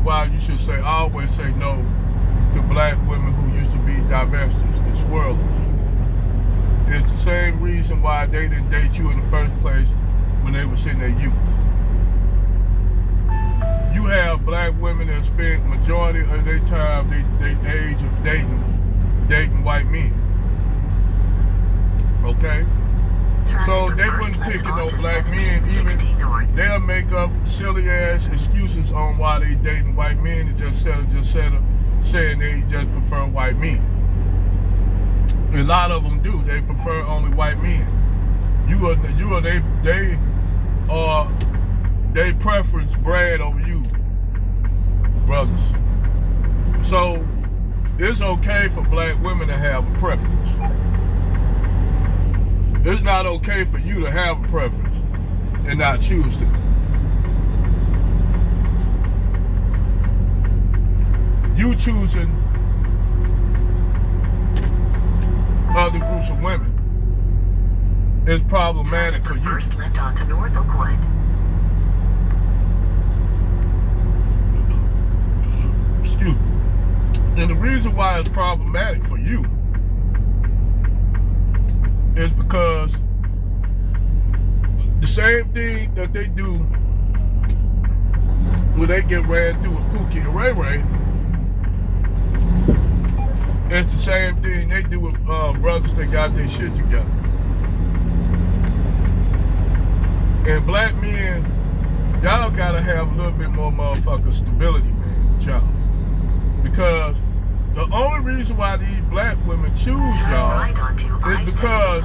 reason why you should always say no to black women who used to be divestors and swirlers. It's the same reason why they didn't date you in the first place when they was in their youth. You have black women that spend majority of their time, they age of dating white men. Okay? So they wouldn't pick no black men, even they'll make up silly ass excuses on why they dating white men and just saying they just prefer white men. A lot of them do. They prefer only white men. They preference Brad over you, brothers. So it's okay for black women to have a preference. It's not okay for you to have a preference and not choose to. You choosing other groups of women is problematic for you. First left onto North Oakwood. Excuse me. And the reason why it's problematic for you is because the same thing that they do when they get ran through with Pookie and Ray Ray, it's the same thing they do with brothers that got their shit together. And black men, y'all gotta have a little bit more motherfucking stability, man, with y'all. Because the only reason why these black women choose y'all is because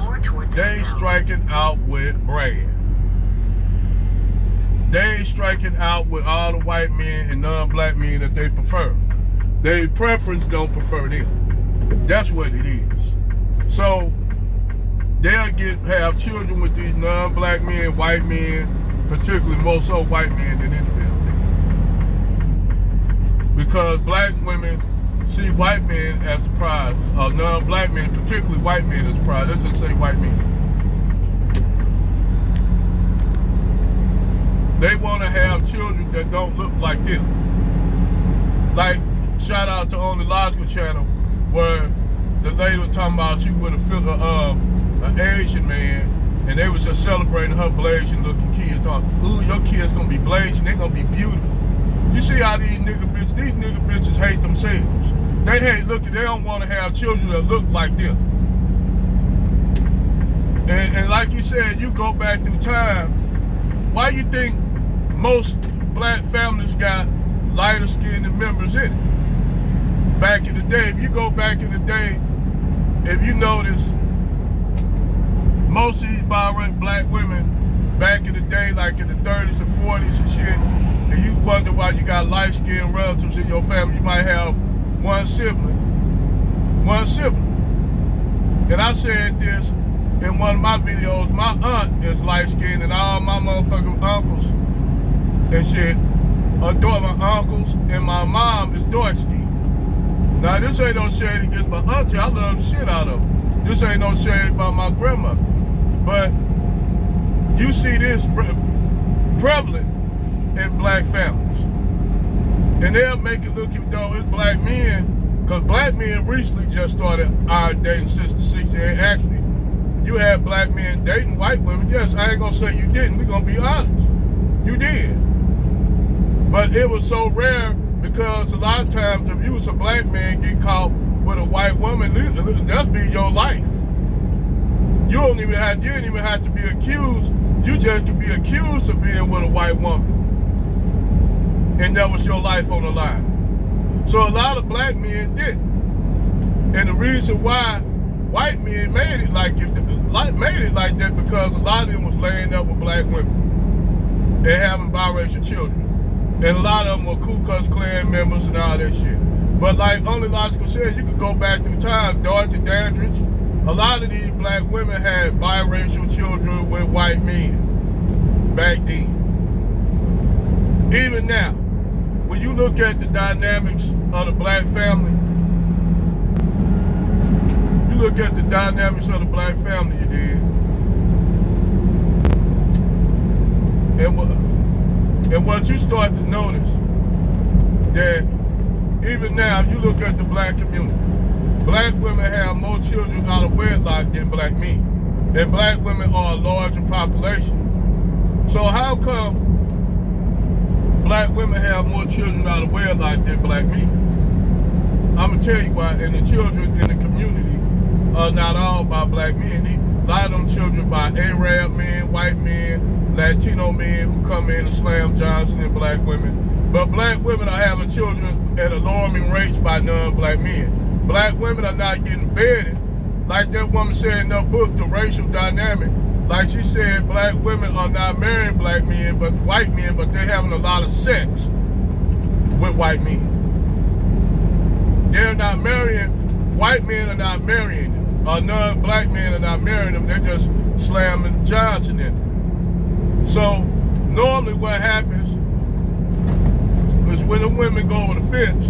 they striking out with Brad. They striking out with all the white men and non-black men that they prefer. Their preference don't prefer them. That's what it is. So they'll have children with these non-black men, white men, particularly more so white men than any damn thing. Because black women see white men as a prize, or non-black men, particularly white men, as a prize. Let's just say white men. They want to have children that don't look like them. Like, shout out to On the Logical Channel, where the lady was talking about she with an Asian man, and they was just celebrating her Blasian looking kids. Talking, ooh, your kids gonna be Blasian, they gonna be beautiful. You see how these nigga bitches hate themselves. They don't want to have children that look like them. And like you said, you go back through time, why you think most black families got lighter skinned members in it? Back in the day, if you go back in the day, if you notice, most of these black women back in the day, like in the 30s and 40s and shit, and you wonder why you got light-skinned relatives in your family, you might have one sibling. And I said this in one of my videos, my aunt is light-skinned and all my motherfucking uncles and shit adore my uncles, and my mom is dark-skinned. Now this ain't no shade against my auntie, I love the shit out of her. This ain't no shade about my grandmother. But you see this prevalent in black families. And they'll make it look as though it's black men, because black men recently just started our dating since the 60s. Actually, you had black men dating white women. Yes, I ain't gonna say you didn't, we're gonna be honest. You did. But it was so rare because a lot of times if you was a black man get caught with a white woman, that'd be your life. You didn't even have to be accused. You just could be accused of being with a white woman. And that was your life on the line. So a lot of black men did. And the reason why white men made it like that because a lot of them was laying up with black women and having biracial children. And a lot of them were Ku Klux Klan members and all that shit. But like Only Logical said, you could go back through time, Dorothy Dandridge. A lot of these black women had biracial children with white men back then. Even now, when you look at the dynamics of the black family, you did. And what you start to notice, that even now, you look at the black community, black women have more children out of wedlock than black men. And black women are a larger population. So how come black women have more children out of wedlock than black men? I'm gonna tell you why. And the children in the community are not all by black men. A lot of them children by Arab men, white men, Latino men who come in and slam Johnson and black women. But black women are having children at alarming rates by non-black men. Black women are not getting bedded. Like that woman said in her book, The Racial Dynamic. Like she said, black women are not marrying black men, but white men, but they're having a lot of sex with white men. They're not marrying, white men are not marrying them. Or non-black men are not marrying them, they're just slamming Johnson in them. So normally what happens is when the women go over the fence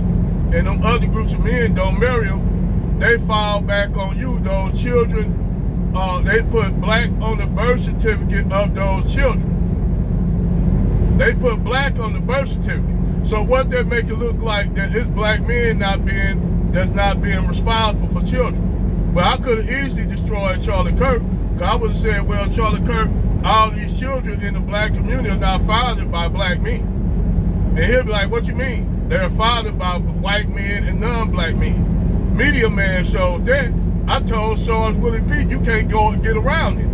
and them other groups of men don't marry them, they fall back on you. Those children, they put black on the birth certificate of those children. They put black on the birth certificate. So what they make it look like that it's black men that's not being responsible for children. But I could have easily destroyed Charlie Kirk, because I would have said, well, Charlie Kirk, all these children in the black community are not fathered by black men. And he'll be like, what you mean? They're fathered by white men and non-black men. Media Man showed that. I told Sarge Willie Pete, you can't go and get around it.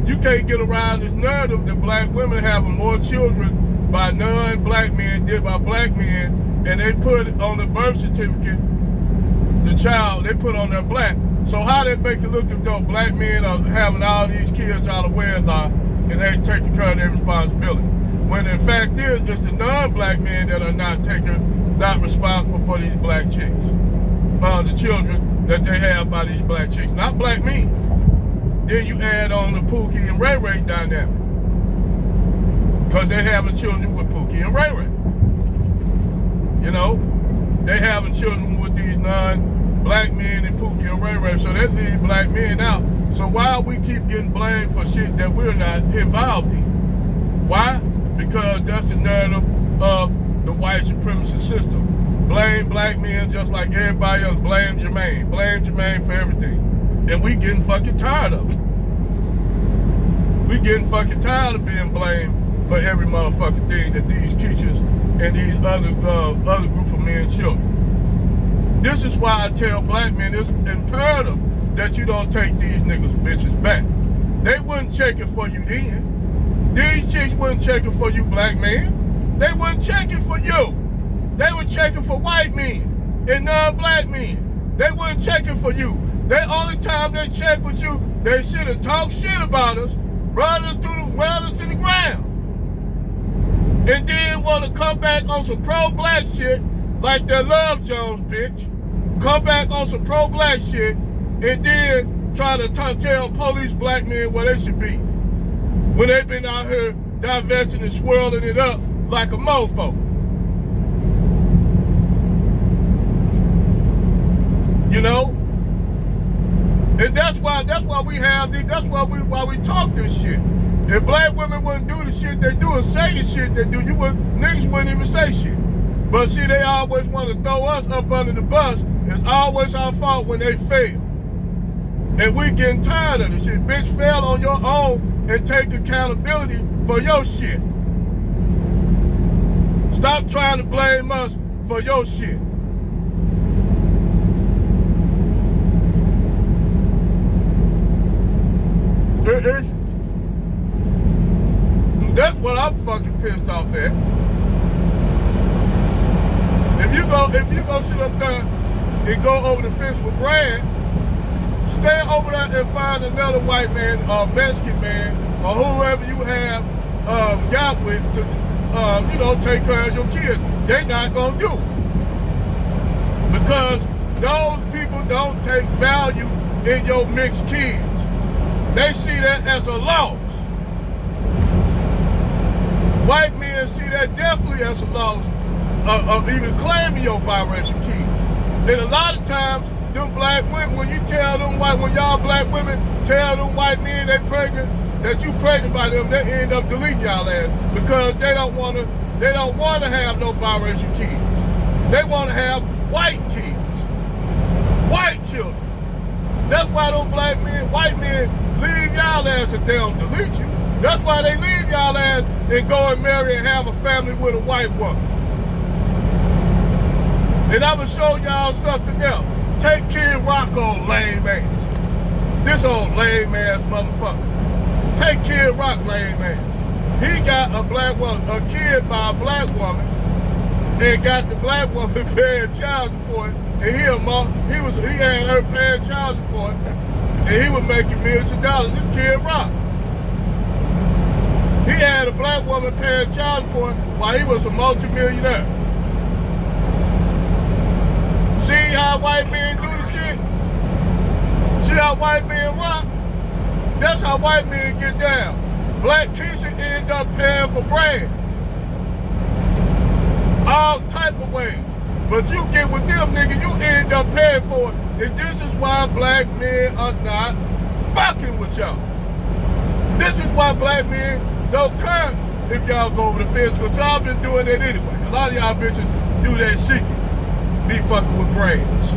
You can't get around this narrative that black women having more children by non-black men than by black men, and they put on the birth certificate, the child, they put on their black. So how they make it look as though black men are having all these kids out of wedlock and they taking care of their responsibility? When in fact it's the non-black men that are not responsible for these black chicks. The children that they have by these black chicks, not black men. Then you add on the Pookie and Ray Ray dynamic, because they're having children with Pookie and Ray Ray. You know, they having children with these non-black men and Pookie and Ray Ray, so that leaves black men out. So why we keep getting blamed for shit that we're not involved in? Why? Because that's the narrative of the white supremacist system. Blame black men just like everybody else. Blame Jermaine. Blame Jermaine for everything. And we getting fucking tired of it. We getting fucking tired of being blamed for every motherfucking thing that these teachers and these other group of men and children. This is why I tell black men it's imperative that you don't take these niggas bitches back. They wouldn't check it for you then. These chicks wouldn't check it for you, black man. They wouldn't check it for you. They were checking for white men and non-black men. They weren't checking for you. The only time they check with you, they should have talked shit about us, run us in the ground. And then want to come back on some pro-black shit like that Love Jones bitch. Come back on some pro-black shit and then try to tell police black men where they should be, when they've been out here divesting and swirling it up like a mofo. You know? And that's why we have this, why we talk this shit. If black women wouldn't do the shit they do and say the shit they do, niggas wouldn't even say shit. But see, they always want to throw us up under the bus. It's always our fault when they fail. And we getting tired of this shit. Bitch, fail on your own and take accountability for your shit. Stop trying to blame us for your shit. That's what I'm fucking pissed off at. If you go sit up there and go over the fence with Brad, stay over there and find another white man or Mexican man or whoever you have got with to take care of your kids. They not gonna do it. Because those people don't take value in your mixed kids. They see that as a loss. White men see that definitely as a loss of even claiming your biracial kids. And a lot of times, them black women, when y'all black women tell them white men they pregnant, that you pregnant by them, they end up deleting y'all ass because they don't want to have no biracial kids. They want to have white kids, white children. That's why them black men, white men, leave y'all ass if they don't delete you. That's why they leave y'all ass and go and marry and have a family with a white woman. And I'm going to show y'all something else. Take Kid Rock, old lame ass. This old lame ass motherfucker. Take Kid Rock, lame ass. He got a kid by a black woman and got the black woman paying child support. And he had her paying child support and he was making millions of dollars. This Kid Rock. He had a black woman paying child support while he was a multimillionaire. See how white men do the shit? See how white men rock? That's how white men get down. Black Keisha end up paying for brand. All type of ways. But you get with them, nigga, you end up paying for it. And this is why black men are not fucking with y'all. This is why black men don't care if y'all go over the fence, because y'all been doing that anyway. A lot of y'all bitches do that shit. Be fucking with brains.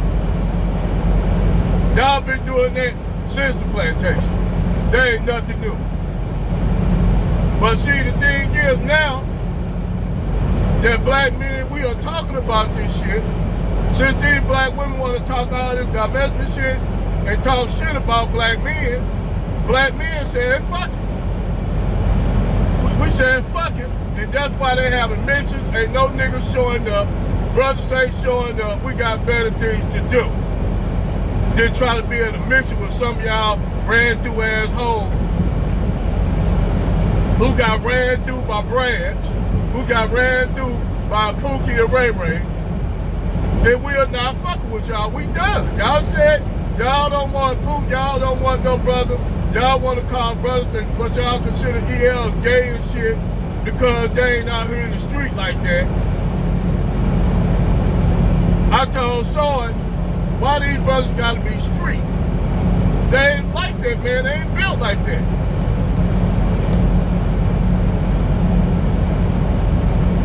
Y'all been doing that since the plantation. There ain't nothing new. But see, the thing is now, that black men, we are talking about this shit. Since these black women want to talk all this divestment shit and talk shit about black men saying fuck it. We saying fuck it. And that's why they having mentions. Ain't no niggas showing up. Brothers ain't showing up. We got better things to do than try to be in a mention with some of y'all ran through ass hoes who got ran through by Branch, who got ran through by Pookie and Ray Ray. And we are not fucking with y'all. We done. Y'all said y'all don't want Pookie, y'all don't want no brother. Y'all want to call brothers, but y'all consider EL gay and shit because they ain't out here in the street like that. I told Sean, why these brothers gotta be street? They ain't like that, man. They ain't built like that.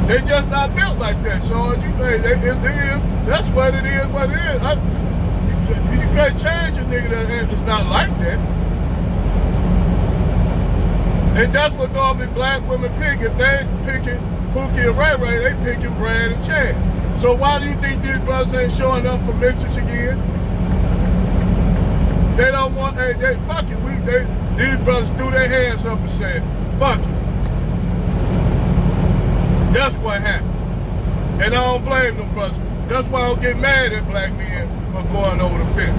They just not built like that, Sean. That's what it is, what it is. You can't change a nigga that's not like that. And that's what normally black women pick. If they ain't picking Pookie and Ray Ray, they picking Brad and Chad. So why do you think these brothers ain't showing up for mixers again? They don't want, they fuck it. These brothers threw their hands up and said, fuck it. That's what happened. And I don't blame them brothers. That's why I don't get mad at black men for going over the fence.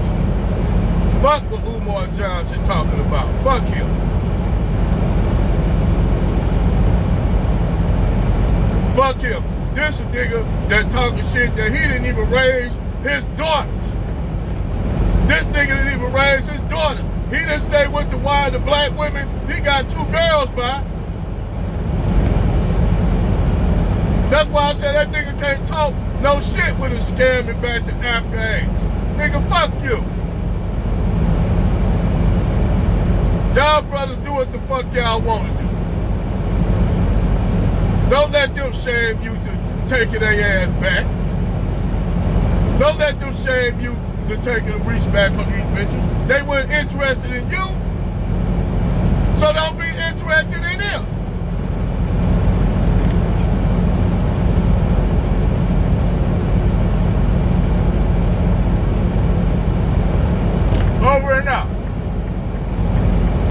Fuck what Umar Johnson talking about. Fuck him. Fuck him. This a nigga that talking shit that he didn't even raise his daughters. This nigga didn't even raise his daughters. He didn't stay with the wife, the black women. He got 2 girls by. That's why I said that nigga can't talk no shit with his scamming back to Africa AIDS. Nigga, fuck you. Y'all brothers do what the fuck y'all want to do. Don't let them shame you to taking their ass back. Don't let them shame you to taking a reach back from these bitches. They weren't interested in you. So don't be interested in